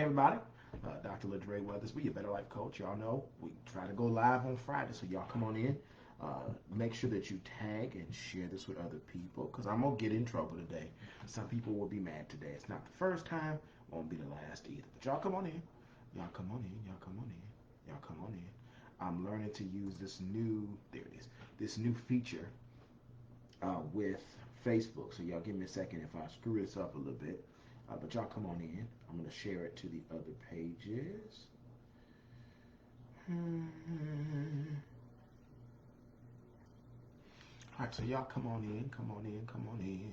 everybody. Dr. LaDre Weathersby, your Better Life Coach. Y'all know we try to go live on Friday, so y'all come on in. Make sure that you tag and share this with other people, because I'm going to get in trouble today. Some people will be mad today. It's not the first time, won't be the last either. But y'all come on in. Y'all come on in. Y'all come on in. Y'all come on in. I'm learning to use this new, there it is, this new feature with Facebook. So y'all give me a second if I screw this up a little bit. But y'all come on in. I'm going to share it to the other pages. All right, so y'all come on in, come on in, come on in.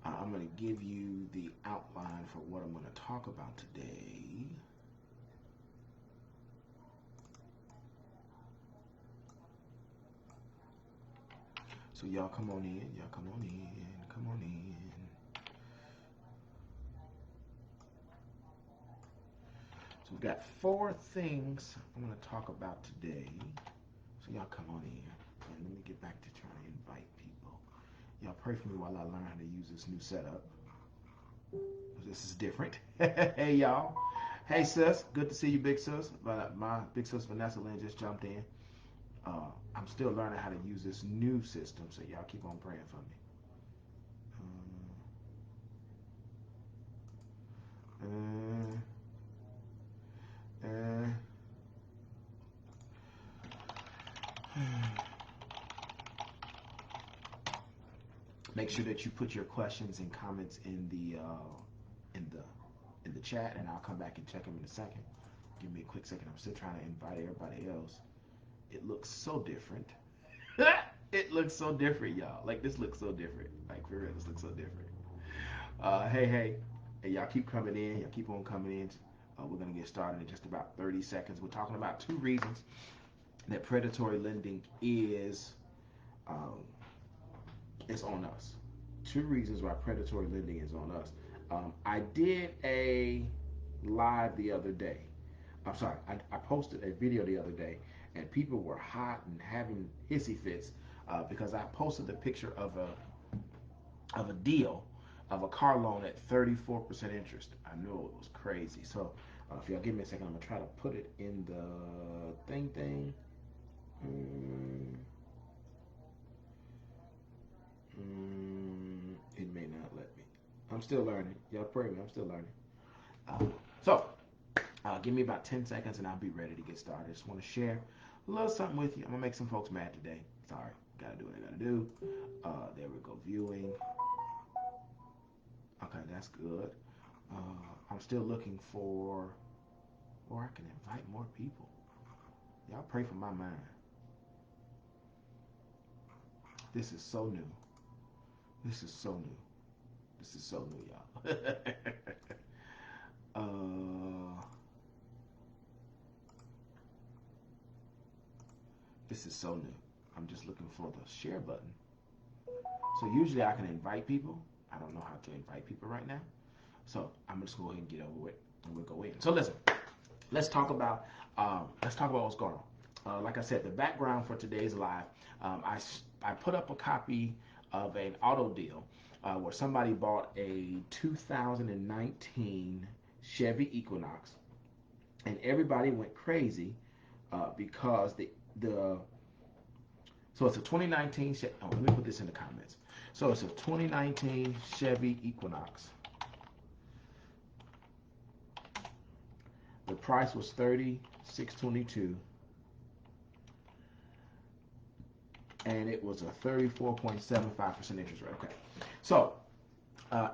I'm going to give you the outline for what I'm going to talk about today. So y'all come on in, y'all come on in, come on in. So we've got 4 things I'm going to talk about today. So y'all come on in. And let me get back to trying to invite people. Y'all pray for me while I learn how to use this new setup. This is different. Hey y'all. Hey sis, good to see you, big sis. My big sis Vanessa Lynn just jumped in. I'm still learning how to use this new system, so y'all keep on praying for me. Make sure that you put your questions and comments in the chat, and I'll come back and check them in a second. Give me a quick second. I'm still trying to invite everybody else. It looks so different. It looks so different, y'all. Like, this looks so different. Like, for real, this looks so different. Hey, y'all keep coming in. Y'all keep on coming in. We're going to get started in just about 30 seconds. We're talking about 2 reasons that predatory lending is on us. 2 reasons why predatory lending is on us. I did a live the other day. I'm sorry, I posted a video the other day, and people were hot and having hissy fits because I posted a picture of a deal of a car loan at 34% interest. I know it was crazy. So if y'all give me a second, I'm gonna try to put it in the thing. It may not let me. I'm still learning. Y'all pray me. I'm still learning. So give me about 10 seconds and I'll be ready to get started. Just want to share a little something with you. I'm gonna make some folks mad today. Sorry, gotta do what I gotta do. There we go. Viewing. Okay, that's good. I'm still looking for where I can invite more people. Y'all pray for my mind. This is so new. This is so new. This is so new, y'all. This is so new. I'm just looking for the share button. So usually I can invite people. I don't know how to invite people right now. So I'm just going to go ahead and get over it, and we'll go in. So listen, let's talk about what's going on. Like I said, the background for today's live, I put up a copy of an auto deal where somebody bought a 2019 Chevy Equinox, and everybody went crazy because so it's a 2019 Chevy. Oh, let me put this in the comments. So it's a 2019 Chevy Equinox. The price was $36.22, and it was a 34.75% interest rate. Okay, so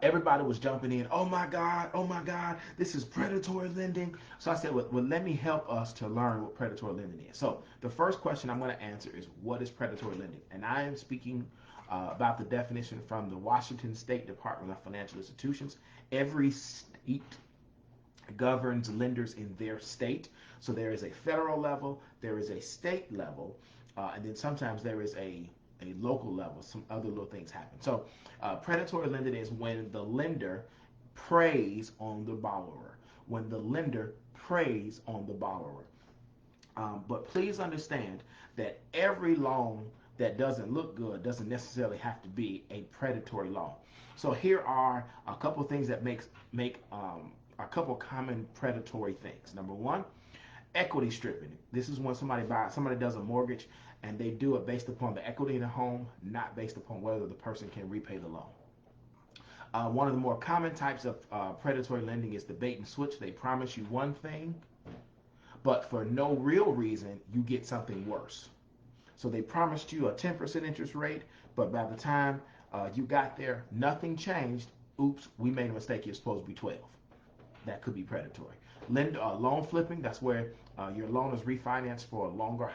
everybody was jumping in. Oh my God, this is predatory lending. So I said, well, let me help us to learn what predatory lending is. So the first question I'm going to answer is, what is predatory lending? And I am speaking about the definition from the Washington State Department of Financial Institutions. Every state governs lenders in their state. So there is a federal level, there is a state level, and then sometimes there is a local level. Some other little things happen. So predatory lending is when the lender preys on the borrower. When the lender preys on the borrower. But please understand that every loan that doesn't look good doesn't necessarily have to be a predatory loan. So here are a couple of things that make a couple common predatory things. Number one, equity stripping. This is when somebody does a mortgage and they do it based upon the equity in the home, not based upon whether the person can repay the loan. One of the more common types of predatory lending is the bait and switch. They promise you one thing, but for no real reason, you get something worse. So they promised you a 10% interest rate, but by the time you got there, nothing changed. Oops, we made a mistake. You're supposed to be 12. That could be predatory. Loan flipping, that's where your loan is refinanced for a longer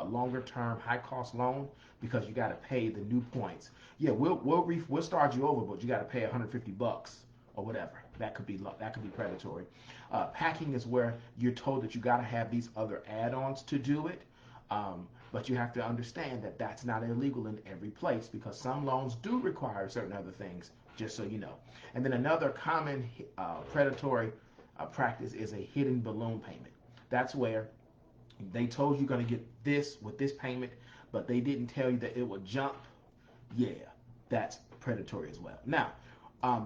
longer term, high cost loan because you got to pay the new points. Yeah, we'll start you over, but you got to pay $150 or whatever. That could be predatory. Packing is where you're told that you got to have these other add-ons to do it. But you have to understand that that's not illegal in every place because some loans do require certain other things, just so you know. And then another common predatory practice is a hidden balloon payment. That's where they told you're going to get this with this payment, but they didn't tell you that it would jump. Yeah, that's predatory as well. Now,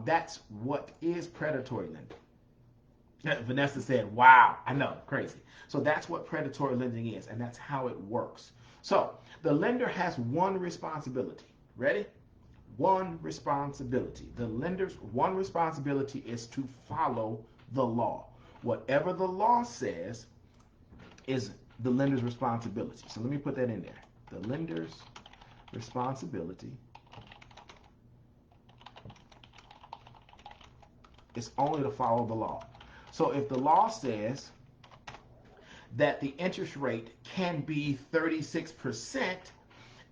that's what is predatory lending. Vanessa said, wow, I know, crazy. So that's what predatory lending is, and that's how it works. So the lender has one responsibility. Ready? One responsibility. The lender's one responsibility is to follow the law. Whatever the law says is the lender's responsibility. So let me put that in there. The lender's responsibility is only to follow the law. So if the law says that the interest rate can be 36%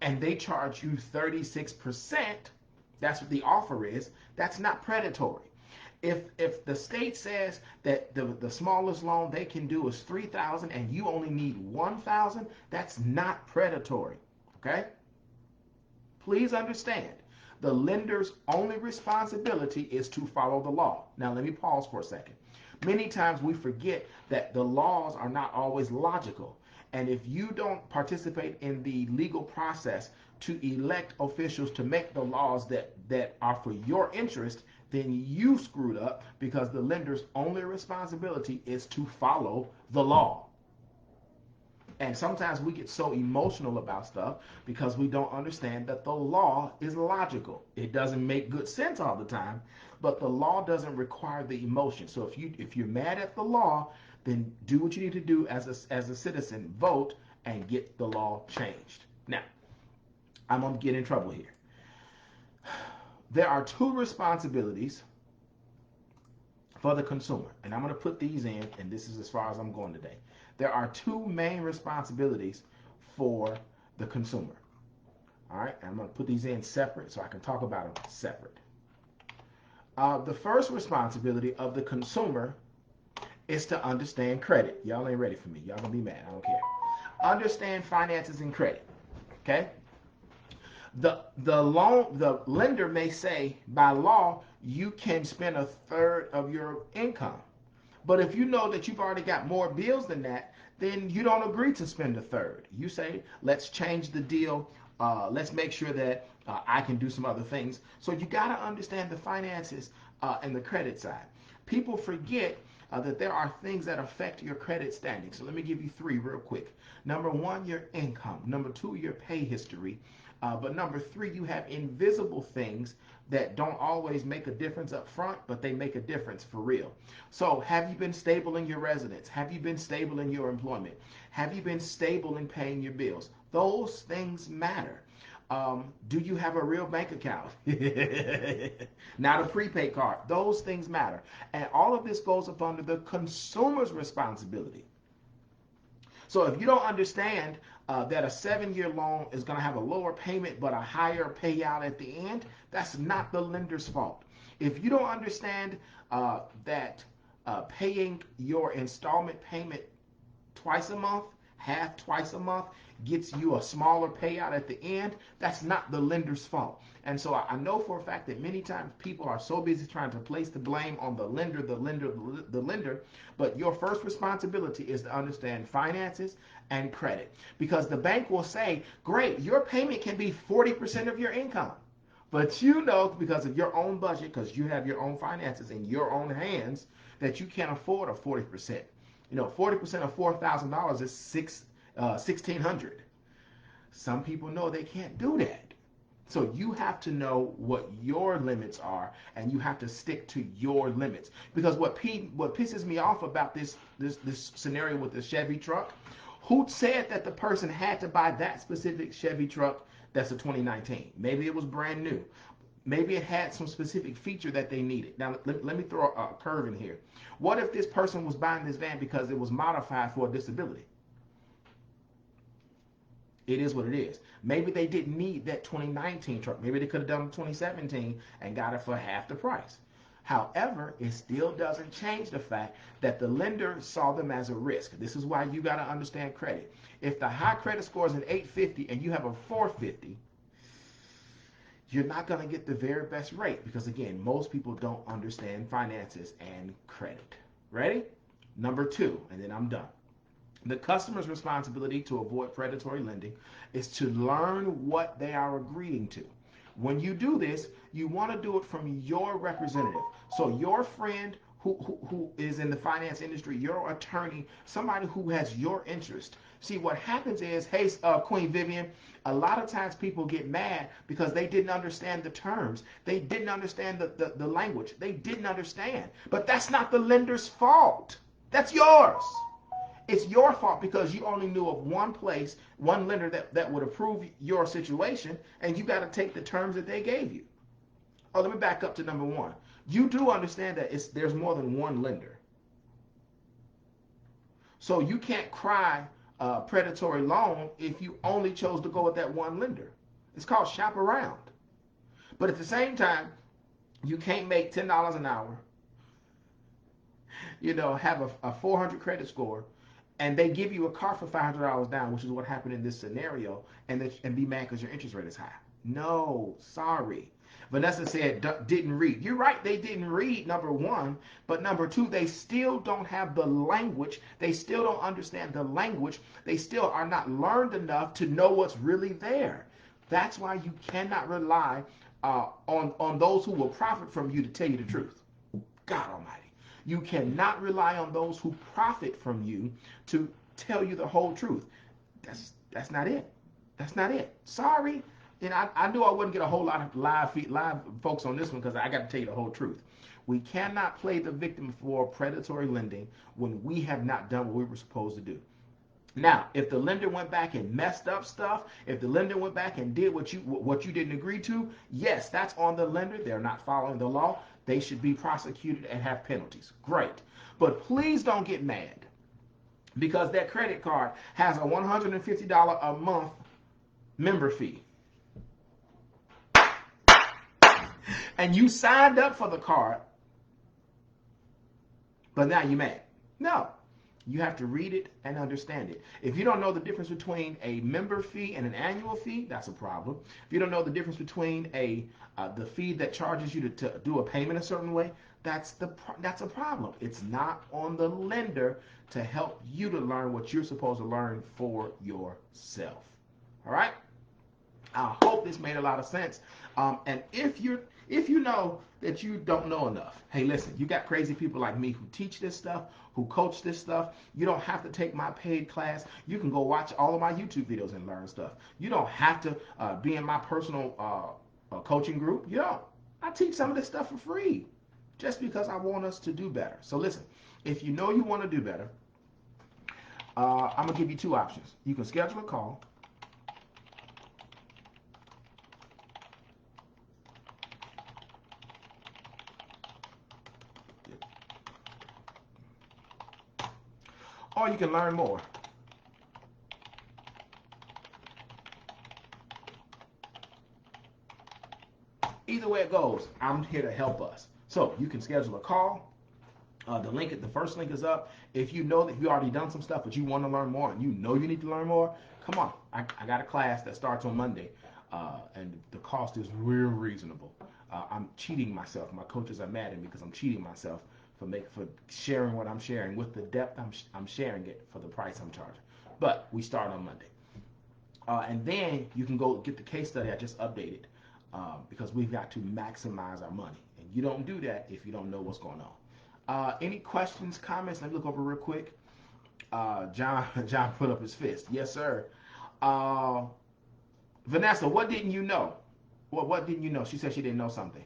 and they charge you 36%, that's what the offer is, that's not predatory. If the state says that the smallest loan they can do is $3,000 and you only need $1,000, that's not predatory. Okay? Please understand, the lender's only responsibility is to follow the law. Now let me pause for a second. Many times we forget that the laws are not always logical. And if you don't participate in the legal process to elect officials to make the laws that are for your interest, then you screwed up because the lender's only responsibility is to follow the law. And sometimes we get so emotional about stuff because we don't understand that the law is logical. It doesn't make good sense all the time, but the law doesn't require the emotion. So if you're mad at the law, then do what you need to do as a citizen, vote and get the law changed. Now, I'm going to get in trouble here. There are two responsibilities for the consumer, and I'm going to put these in, and this is as far as I'm going today. There are two main responsibilities for the consumer. All right, and I'm going to put these in separate so I can talk about them separate. The first responsibility of the consumer is to understand credit. Y'all ain't ready for me. Y'all gonna be mad. I don't care. Understand finances and credit. Okay. The lender may say by law you can spend a third of your income, but if you know that you've already got more bills than that, then you don't agree to spend a third. You say, let's change the deal. Let's make sure that I can do some other things. So you got to understand the finances and the credit side. People forget that there are things that affect your credit standing. So let me give you three real quick. Number one, your income. Number two, your pay history. But number three, you have invisible things that don't always make a difference up front, but they make a difference for real. So have you been stable in your residence? Have you been stable in your employment? Have you been stable in paying your bills? Those things matter. Do you have a real bank account? Not a prepaid card. Those things matter. And all of this goes up under the consumer's responsibility. So if you don't understand that a 7-year loan is going to have a lower payment but a higher payout at the end, that's not the lender's fault. If you don't understand that paying your installment payment twice a month, twice a month, gets you a smaller payout at the end, that's not the lender's fault. And so I know for a fact that many times people are so busy trying to place the blame on the lender, but your first responsibility is to understand finances and credit. Because the bank will say, great, your payment can be 40% of your income. But you know, because of your own budget, because you have your own finances in your own hands, that you can't afford a 40%. 40% of $4,000 is 1,600. Some people know they can't do that. So you have to know what your limits are, and you have to stick to your limits. Because what pisses me off about this scenario with the Chevy truck, who said that the person had to buy that specific Chevy truck that's a 2019? Maybe it was brand new. Maybe it had some specific feature that they needed. Now, let me throw a curve in here. What if this person was buying this van because it was modified for a disability? It is what it is. Maybe they didn't need that 2019 truck. Maybe they could have done 2017 and got it for half the price. However, it still doesn't change the fact that the lender saw them as a risk. This is why you got to understand credit. If the high credit score is an 850 and you have a 450, you're not going to get the very best rate because, again, most people don't understand finances and credit. Ready? Number two, and then I'm done. The customer's responsibility to avoid predatory lending is to learn what they are agreeing to. When you do this, you want to do it from your representative. So your friend who is in the finance industry, your attorney, somebody who has your interest. See, what happens is, hey, Queen Vivian, a lot of times people get mad because they didn't understand the terms. They didn't understand the language. They didn't understand. But that's not the lender's fault. That's yours. It's your fault because you only knew of one place, one lender that would approve your situation, and you got to take the terms that they gave you. Oh, let me back up to number one. You do understand that there's more than one lender. So you can't cry predatory loan if you only chose to go with that one lender. It's called shop around. But at the same time, you can't make $10 an hour, have a 400 credit score, and they give you a car for $500 down, which is what happened in this scenario, and be mad because your interest rate is high. No, sorry. Vanessa said didn't read. You're right, they didn't read, number one, but number two, they still don't have the language. They still don't understand the language. They still are not learned enough to know what's really there. That's why you cannot rely on those who will profit from you to tell you the truth. God Almighty. You cannot rely on those who profit from you to tell you the whole truth. That's not it. That's not it. Sorry. And I knew I wouldn't get a whole lot of live folks on this one because I got to tell you the whole truth. We cannot play the victim for predatory lending when we have not done what we were supposed to do. Now, if the lender went back and messed up stuff, if the lender went back and did what you didn't agree to, yes, that's on the lender. They're not following the law. They should be prosecuted and have penalties. Great. But please don't get mad because that credit card has a $150 a month member fee. And you signed up for the card, but now you're mad. No. You have to read it and understand it. If you don't know the difference between a member fee and an annual fee, that's a problem. If you don't know the difference between the fee that charges you to do a payment a certain way, that's a problem. It's not on the lender to help you to learn what you're supposed to learn for yourself. All right? I hope this made a lot of sense. And if you know that you don't know enough, hey, listen, you got crazy people like me who teach this stuff, who coach this stuff. You don't have to take my paid class. You can go watch all of my YouTube videos and learn stuff. You don't have to be in my personal coaching group. You don't. I teach some of this stuff for free just because I want us to do better. So listen, if you know you want to do better, I'm going to give you two options. You can schedule a call. Or you can learn more. Either way it goes, I'm here to help us. So you can schedule a call. The first link is up. If you know that you already done some stuff, but you want to learn more, and you know you need to learn more, come on. I got a class that starts on Monday, and the cost is real reasonable. I'm cheating myself. My coaches are mad at me because I'm cheating myself for sharing what I'm sharing with the depth I'm sharing it for the price I'm charging. But we start on Monday, and then you can go get the case study I just updated. because we've got to maximize our money. And you don't do that if you don't know what's going on. Any questions, comments? Let me look over real quick. John put up his fist. Yes, sir. Vanessa, what didn't you know? What didn't you know? She said she didn't know something.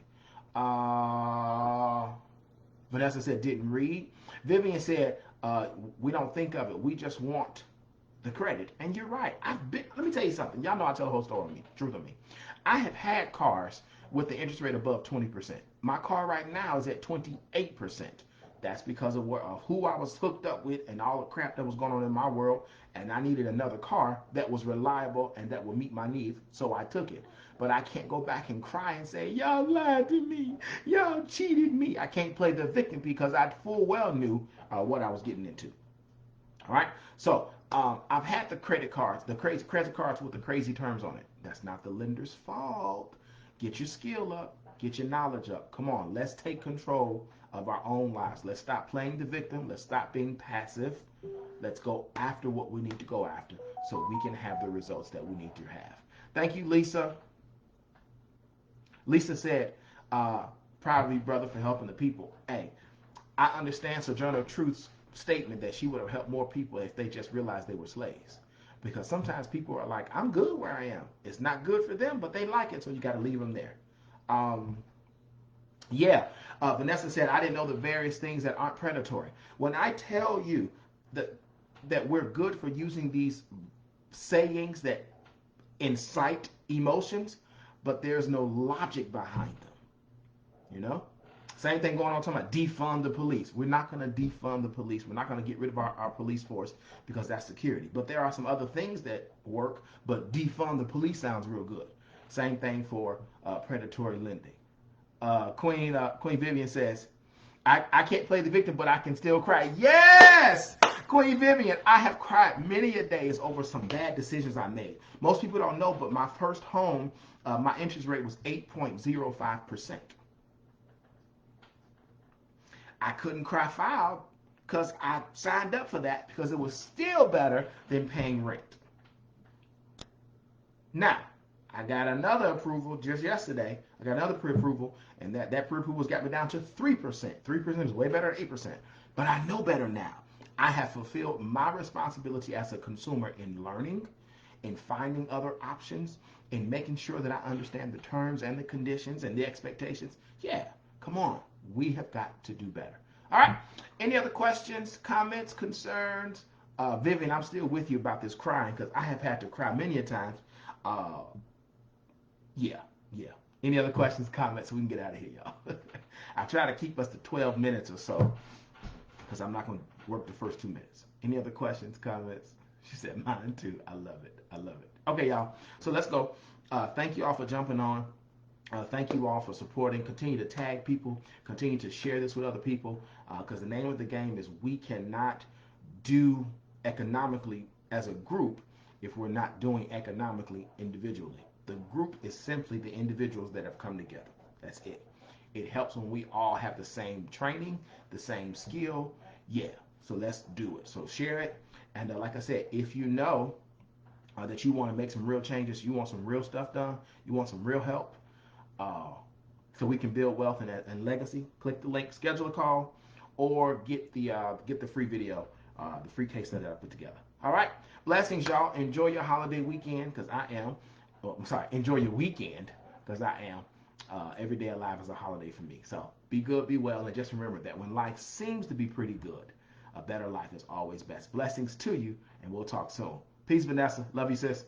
Vanessa said didn't read. Vivian said we don't think of it. We just want the credit. And you're right. Let me tell you something. Y'all know I tell the whole story on me. Truth on me. I have had cars with the interest rate above 20%. My car right now is at 28%. That's because of who I was hooked up with and all the crap that was going on in my world. And I needed another car that was reliable and that would meet my needs. So I took it. But I can't go back and cry and say, y'all lied to me. Y'all cheated me. I can't play the victim because I full well knew what I was getting into. All right. So I've had the credit cards, the crazy credit cards with the crazy terms on it. That's not the lender's fault. Get your skill up. Get your knowledge up. Come on. Let's take control of our own lives. Let's stop playing the victim. Let's stop being passive. Let's go after what we need to go after so we can have the results that we need to have. Thank you, Lisa. Lisa said, proud of you, brother, for helping the people. Hey, I understand Sojourner Truth's statement that she would have helped more people if they just realized they were slaves. Because sometimes people are like, I'm good where I am. It's not good for them, but they like it, so you got to leave them there. Vanessa said, I didn't know the various things that aren't predatory. When I tell you that we're good for using these sayings that incite emotions, but there's no logic behind them. You know? Same thing going on talking about defund the police. We're not going to defund the police. We're not going to get rid of our police force because that's security. But there are some other things that work, but defund the police sounds real good. Same thing for predatory lending. Queen Vivian says, I can't play the victim, but I can still cry. Yes! Queen Vivian, I have cried many a days over some bad decisions I made. Most people don't know, but my first home, my interest rate was 8.05%. I couldn't cry foul because I signed up for that because it was still better than paying rent. Now, I got another approval just yesterday. I got another pre-approval, and that pre-approval got me down to 3%. 3% is way better than 8%. But I know better now. I have fulfilled my responsibility as a consumer in learning, in finding other options, in making sure that I understand the terms and the conditions and the expectations. Yeah, come on. We have got to do better. All right. Any other questions, comments, concerns? Vivian, I'm still with you about this crying because I have had to cry many a times. Yeah. Any other questions, comments, so we can get out of here, y'all? I try to keep us to 12 minutes or so because I'm not going to work the first 2 minutes. Any other questions, comments? She said mine too. I love it. Okay, y'all. So let's go. Thank you all for jumping on. Thank you all for supporting. Continue to tag people. Continue to share this with other people because the name of the game is we cannot do economically as a group if we're not doing economically individually. The group is simply the individuals that have come together. That's it. It helps when we all have the same training, the same skill. Yeah, so let's do it. So share it. And like I said, if you know that you want to make some real changes, you want some real stuff done, you want some real help, so we can build wealth and legacy, click the link, schedule a call, or get the free video, the free case study that I put together. All right, blessings, y'all. Enjoy your holiday weekend because I am. Enjoy your weekend because I am. Every day alive is a holiday for me. So be good, be well, and just remember that when life seems to be pretty good, a better life is always best. Blessings to you, and we'll talk soon. Peace, Vanessa. Love you, sis.